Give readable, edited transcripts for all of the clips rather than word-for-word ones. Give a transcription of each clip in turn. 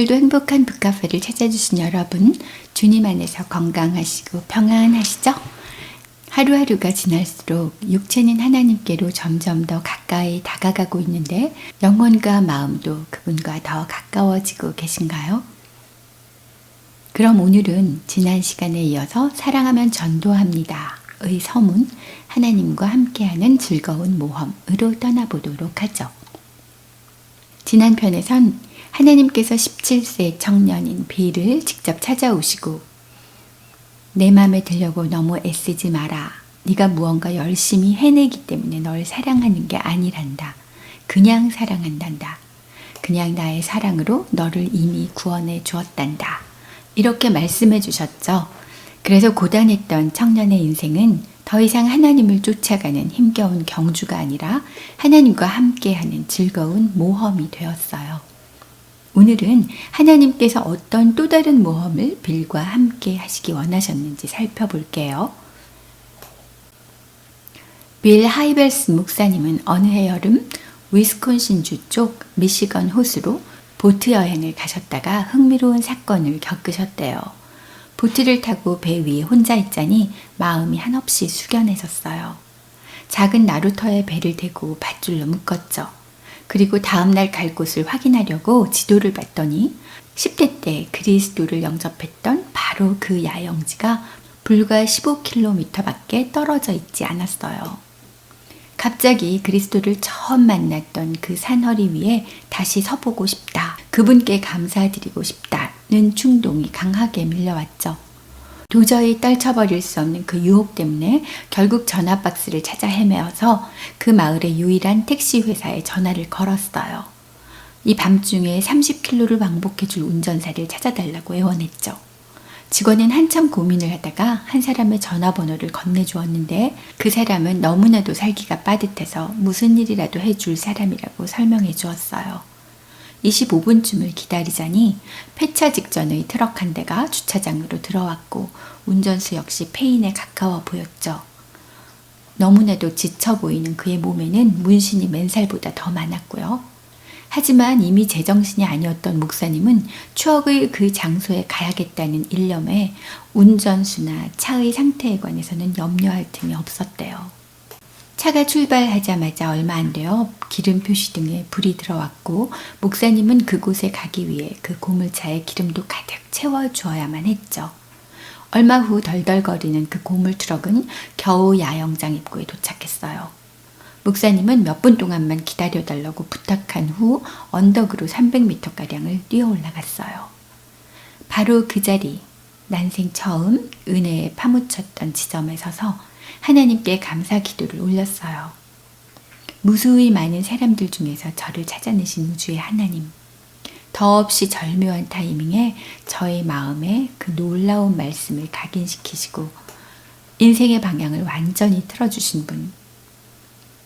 오늘도 행복한 북카페를 찾아주신 여러분, 주님 안에서 건강하시고 평안하시죠? 하루하루가 지날수록 육체는 하나님께로 점점 더 가까이 다가가고 있는데 영혼과 마음도 그분과 더 가까워지고 계신가요? 그럼 오늘은 지난 시간에 이어서 사랑하면 전도합니다 의 서문, 하나님과 함께하는 즐거운 모험으로 떠나보도록 하죠. 지난 편에선 하나님께서 17세 청년인 빌을 직접 찾아오시고 내 맘에 들려고 너무 애쓰지 마라. 네가 무언가 열심히 해내기 때문에 널 사랑하는 게 아니란다. 그냥 사랑한단다. 그냥 나의 사랑으로 너를 이미 구원해 주었단다. 이렇게 말씀해 주셨죠. 그래서 고단했던 청년의 인생은 더 이상 하나님을 쫓아가는 힘겨운 경주가 아니라 하나님과 함께하는 즐거운 모험이 되었어요. 오늘은 하나님께서 어떤 또 다른 모험을 빌과 함께 하시기 원하셨는지 살펴볼게요. 빌 하이벨스 목사님은 어느 해 여름 위스콘신주 쪽 미시건 호수로 보트 여행을 가셨다가 흥미로운 사건을 겪으셨대요. 보트를 타고 배 위에 혼자 있자니 마음이 한없이 숙연해졌어요. 작은 나루터에 배를 대고 밧줄로 묶었죠. 그리고 다음날 갈 곳을 확인하려고 지도를 봤더니 10대 때 그리스도를 영접했던 바로 그 야영지가 불과 15km 밖에 떨어져 있지 않았어요. 갑자기 그리스도를 처음 만났던 그 산허리 위에 다시 서보고 싶다. 그분께 감사드리고 싶다는 충동이 강하게 밀려왔죠. 도저히 떨쳐버릴 수 없는 그 유혹 때문에 결국 전화박스를 찾아 헤매어서 그 마을의 유일한 택시 회사에 전화를 걸었어요. 이 밤중에 30km를 왕복해줄 운전사를 찾아달라고 애원했죠. 직원은 한참 고민을 하다가 한 사람의 전화번호를 건네주었는데 그 사람은 너무나도 살기가 빠듯해서 무슨 일이라도 해줄 사람이라고 설명해 주었어요. 25분쯤을 기다리자니 폐차 직전의 트럭 한 대가 주차장으로 들어왔고 운전수 역시 폐인에 가까워 보였죠. 너무나도 지쳐 보이는 그의 몸에는 문신이 맨살보다 더 많았고요. 하지만 이미 제정신이 아니었던 목사님은 추억의 그 장소에 가야겠다는 일념에 운전수나 차의 상태에 관해서는 염려할 틈이 없었대요. 차가 출발하자마자 얼마 안 되어 기름 표시등에 불이 들어왔고 목사님은 그곳에 가기 위해 그 고물차에 기름도 가득 채워주어야만 했죠. 얼마 후 덜덜거리는 그 고물 트럭은 겨우 야영장 입구에 도착했어요. 목사님은 몇 분 동안만 기다려달라고 부탁한 후 언덕으로 300m가량을 뛰어 올라갔어요. 바로 그 자리, 난생 처음 은혜에 파묻혔던 지점에 서서 하나님께 감사 기도를 올렸어요. 무수히 많은 사람들 중에서 저를 찾아내신 우주의 하나님, 더없이 절묘한 타이밍에 저의 마음에 그 놀라운 말씀을 각인시키시고 인생의 방향을 완전히 틀어주신 분,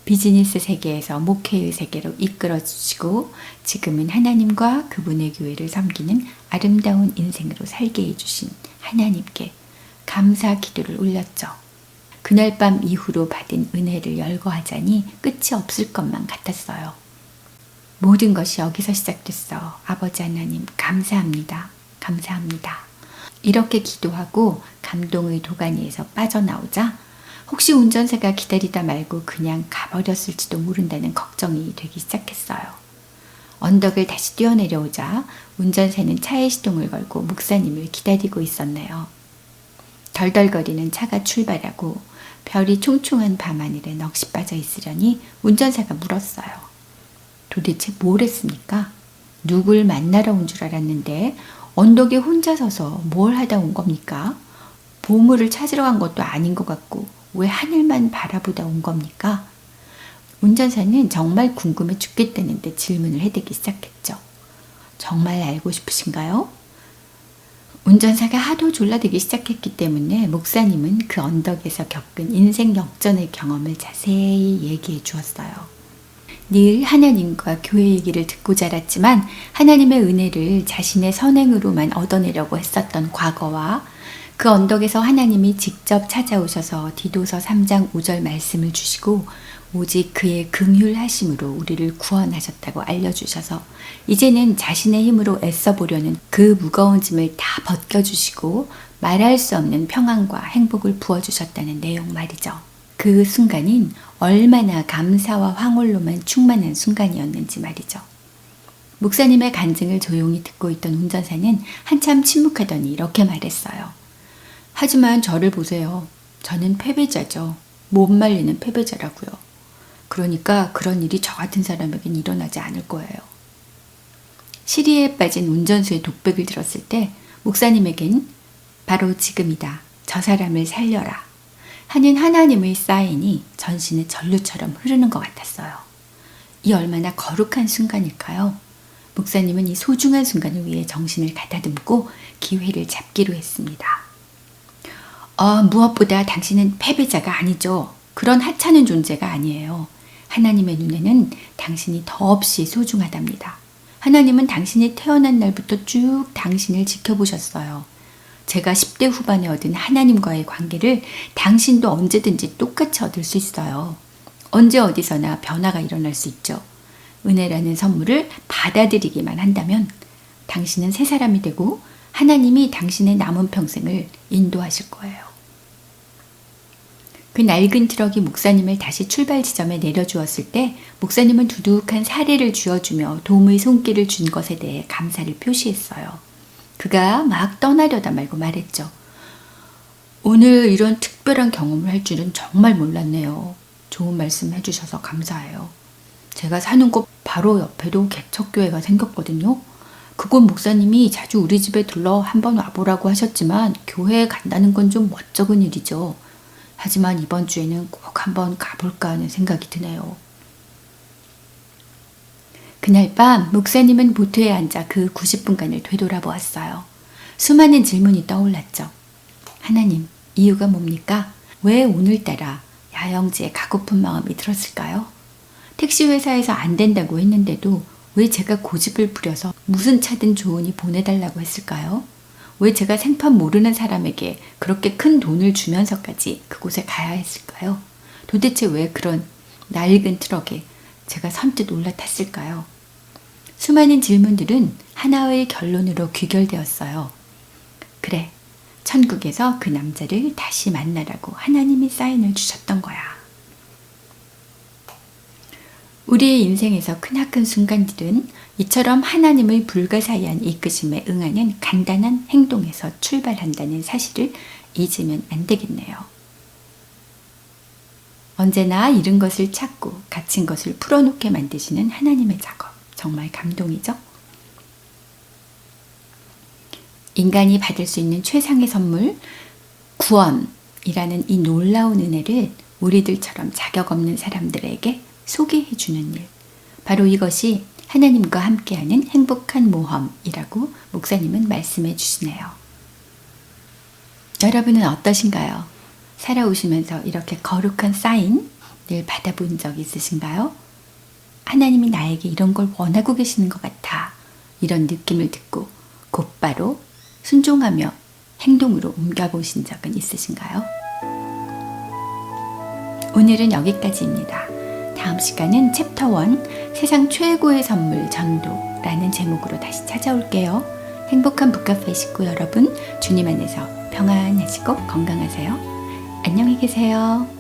비즈니스 세계에서 목회의 세계로 이끌어주시고 지금은 하나님과 그분의 교회를 섬기는 아름다운 인생으로 살게 해주신 하나님께 감사 기도를 올렸죠. 그날 밤 이후로 받은 은혜를 열거하자니 끝이 없을 것만 같았어요. 모든 것이 여기서 시작됐어. 아버지 하나님 감사합니다. 감사합니다. 이렇게 기도하고 감동의 도가니에서 빠져나오자 혹시 운전사가 기다리다 말고 그냥 가버렸을지도 모른다는 걱정이 되기 시작했어요. 언덕을 다시 뛰어내려오자 운전사는 차에 시동을 걸고 목사님을 기다리고 있었네요. 덜덜거리는 차가 출발하고 별이 총총한 밤하늘에 넋이 빠져 있으려니 운전사가 물었어요. 도대체 뭘 했습니까? 누굴 만나러 온 줄 알았는데 언덕에 혼자 서서 뭘 하다 온 겁니까? 보물을 찾으러 간 것도 아닌 것 같고 왜 하늘만 바라보다 온 겁니까? 운전사는 정말 궁금해 죽겠다는데 질문을 해대기 시작했죠. 정말 알고 싶으신가요? 운전사가 하도 졸라대기 시작했기 때문에 목사님은 그 언덕에서 겪은 인생 역전의 경험을 자세히 얘기해 주었어요. 늘 하나님과 교회 얘기를 듣고 자랐지만 하나님의 은혜를 자신의 선행으로만 얻어내려고 했었던 과거와 그 언덕에서 하나님이 직접 찾아오셔서 디도서 3장 5절 말씀을 주시고 오직 그의 긍휼하심으로 우리를 구원하셨다고 알려주셔서 이제는 자신의 힘으로 애써 보려는 그 무거운 짐을 다 벗겨주시고 말할 수 없는 평안과 행복을 부어주셨다는 내용 말이죠. 그 순간인 얼마나 감사와 황홀로만 충만한 순간이었는지 말이죠. 목사님의 간증을 조용히 듣고 있던 운전사는 한참 침묵하더니 이렇게 말했어요. 하지만 저를 보세요. 저는 패배자죠. 못 말리는 패배자라고요. 그러니까 그런 일이 저 같은 사람에겐 일어나지 않을 거예요. 시리에 빠진 운전수의 독백을 들었을 때 목사님에겐 바로 지금이다. 저 사람을 살려라. 하는 하나님의 사인이 전신의 전류처럼 흐르는 것 같았어요. 이 얼마나 거룩한 순간일까요? 목사님은 이 소중한 순간을 위해 정신을 가다듬고 기회를 잡기로 했습니다. 무엇보다 당신은 패배자가 아니죠. 그런 하찮은 존재가 아니에요. 하나님의 눈에는 당신이 더없이 소중하답니다. 하나님은 당신이 태어난 날부터 쭉 당신을 지켜보셨어요. 제가 10대 후반에 얻은 하나님과의 관계를 당신도 언제든지 똑같이 얻을 수 있어요. 언제 어디서나 변화가 일어날 수 있죠. 은혜라는 선물을 받아들이기만 한다면 당신은 새 사람이 되고 하나님이 당신의 남은 평생을 인도하실 거예요. 그 낡은 트럭이 목사님을 다시 출발 지점에 내려주었을 때 목사님은 두둑한 사례를 쥐어주며 도움의 손길을 준 것에 대해 감사를 표시했어요. 그가 막 떠나려다 말고 말했죠. 오늘 이런 특별한 경험을 할 줄은 정말 몰랐네요. 좋은 말씀 해주셔서 감사해요. 제가 사는 곳 바로 옆에도 개척교회가 생겼거든요. 그곳 목사님이 자주 우리 집에 들러 한번 와보라고 하셨지만 교회에 간다는 건 좀 멋쩍은 일이죠. 하지만 이번 주에는 꼭 한번 가볼까 하는 생각이 드네요. 그날 밤 목사님은 보트에 앉아 그 90분간을 되돌아보았어요. 수많은 질문이 떠올랐죠. 하나님, 이유가 뭡니까? 왜 오늘따라 야영지에 가고픈 마음이 들었을까요? 택시 회사에서 안 된다고 했는데도 왜 제가 고집을 부려서 무슨 차든 좋으니 보내달라고 했을까요? 왜 제가 생판 모르는 사람에게 그렇게 큰 돈을 주면서까지 그곳에 가야 했을까요? 도대체 왜 그런 낡은 트럭에 제가 선뜻 올라탔을까요? 수많은 질문들은 하나의 결론으로 귀결되었어요. 그래, 천국에서 그 남자를 다시 만나라고 하나님이 사인을 주셨던 거야. 우리의 인생에서 크나큰 순간들은 이처럼 하나님의 불가사의한 이끄심에 응하는 간단한 행동에서 출발한다는 사실을 잊으면 안 되겠네요. 언제나 잃은 것을 찾고 갇힌 것을 풀어놓게 만드시는 하나님의 작업, 정말 감동이죠? 인간이 받을 수 있는 최상의 선물, 구원이라는 이 놀라운 은혜를 우리들처럼 자격 없는 사람들에게 소개해주는 일, 바로 이것이 하나님과 함께하는 행복한 모험이라고 목사님은 말씀해 주시네요. 여러분은 어떠신가요? 살아오시면서 이렇게 거룩한 사인 늘 받아본 적 있으신가요? 하나님이 나에게 이런 걸 원하고 계시는 것 같아. 이런 느낌을 듣고 곧바로 순종하며 행동으로 옮겨보신 적은 있으신가요? 오늘은 여기까지입니다. 다음 시간은 챕터 1 세상 최고의 선물 전도라는 제목으로 다시 찾아올게요. 행복한 북카페 식구 여러분, 주님 안에서 평안하시고 건강하세요. 안녕히 계세요.